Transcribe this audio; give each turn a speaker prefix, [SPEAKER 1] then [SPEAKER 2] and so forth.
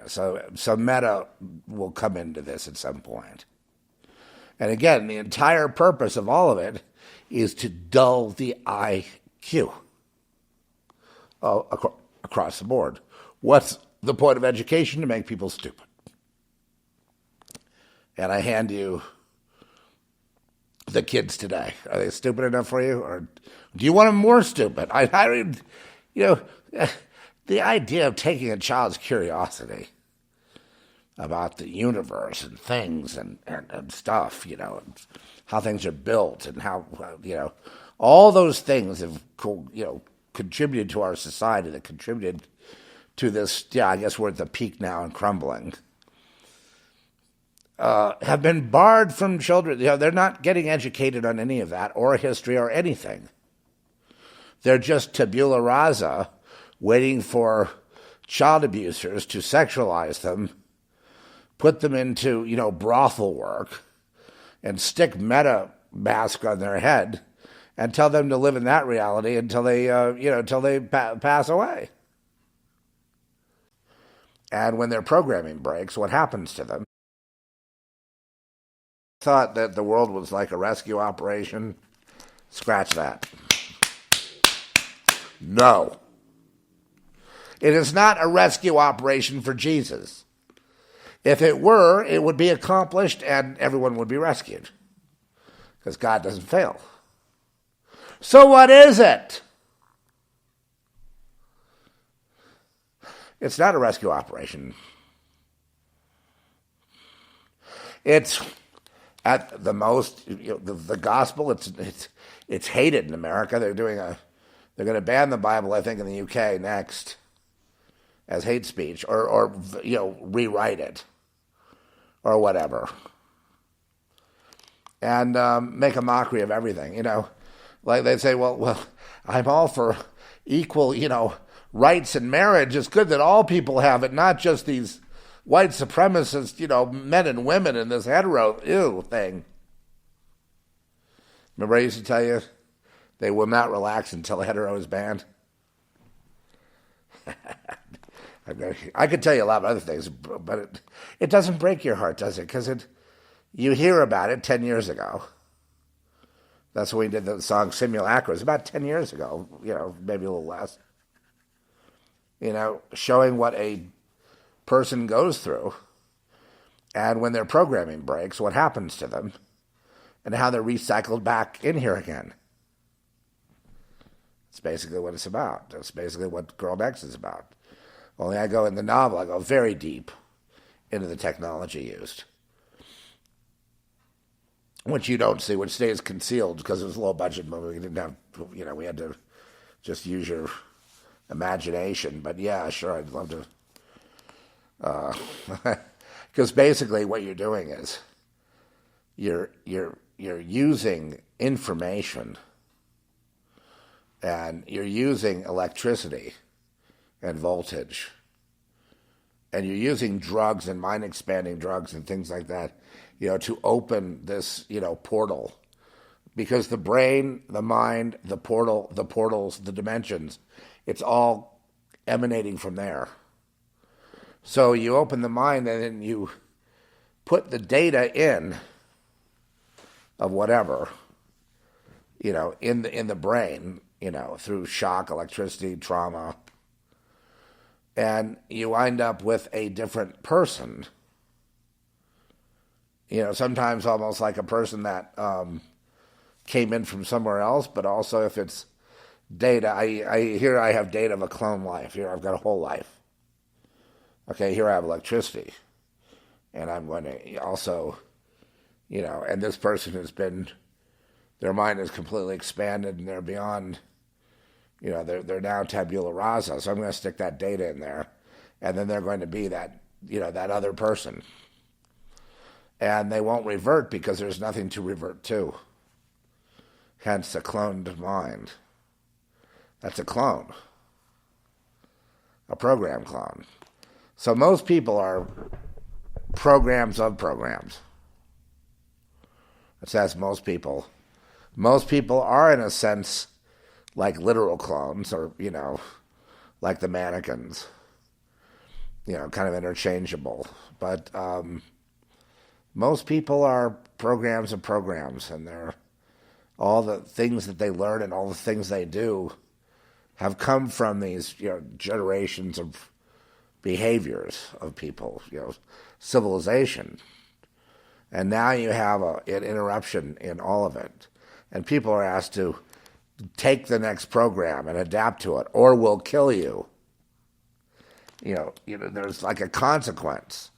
[SPEAKER 1] So Meta will come into this at some point. And again, the entire purpose of all of it is to dull the IQ across the board. What's the point of education? To make people stupid. And I hand you the kids today. Are they stupid enough for you, or do you want them more stupid? The idea of taking a child's curiosity about the universe and things and stuff, and how things are built and how, all those things have, contributed to our society, that contributed to this, I guess we're at the peak now and crumbling, have been barred from children. They're not getting educated on any of that or history or anything. They're just tabula rasa, waiting for child abusers to sexualize them, put them into, brothel work, and stick meta mask on their head, and tell them to live in that reality until they, pass away. And when their programming breaks, what happens to them? Thought that the world was like a rescue operation. Scratch that. No. It is not a rescue operation for Jesus. If it were, it would be accomplished and everyone would be rescued. Because God doesn't fail. So what is it? It's not a rescue operation. It's at the most, the gospel. It's hated in America. They're going to ban the Bible, I think, in the UK next as hate speech, or rewrite it, or whatever, and make a mockery of everything. Like they say, well, I'm all for equal, rights in marriage. It's good that all people have it, not just these white supremacist, men and women in this hetero thing. Remember I used to tell you, they will not relax until hetero is banned? I could tell you a lot of other things, but it doesn't break your heart, does it? Because you hear about it 10 years ago. That's when we did the song Simulacra. It was about 10 years ago, maybe a little less. Showing what a person goes through, and when their programming breaks, what happens to them, and how they're recycled back in here again. It's basically what it's about. That's basically what Girl Next is about. Only I go in the novel, I go very deep into the technology used, which you don't see, which stays concealed because it was a low budget movie. We didn't have, we had to just use your imagination. But yeah, sure, I'd love to. Because basically, what you're doing is you're using information, and you're using electricity and voltage, and you're using drugs and mind-expanding drugs and things like that, to open this, portal. Because the brain, the mind, the portals, the dimensions, it's all emanating from there. So you open the mind and then you put the data in of whatever, in the brain, through shock, electricity, trauma, and you wind up with a different person. Sometimes almost like a person that came in from somewhere else, but also if it's data, I have data of a clone life. Here I've got a whole life. Okay, here I have electricity. And I'm going to also, and this person has been, their mind is completely expanded and they're beyond, they're now tabula rasa. So I'm going to stick that data in there. And then they're going to be that, that other person. And they won't revert because there's nothing to revert to. Hence a cloned mind. That's a clone. A program clone. So most people are programs of programs. That's most people. Most people are, in a sense, like literal clones, or, like the mannequins. kind of interchangeable. But most people are programs of programs, and they're all the things that they learn and all the things they do have come from these generations of behaviors of people, civilization. And now you have an interruption in all of it. And people are asked to take the next program and adapt to it, or we'll kill you. There's like a consequence.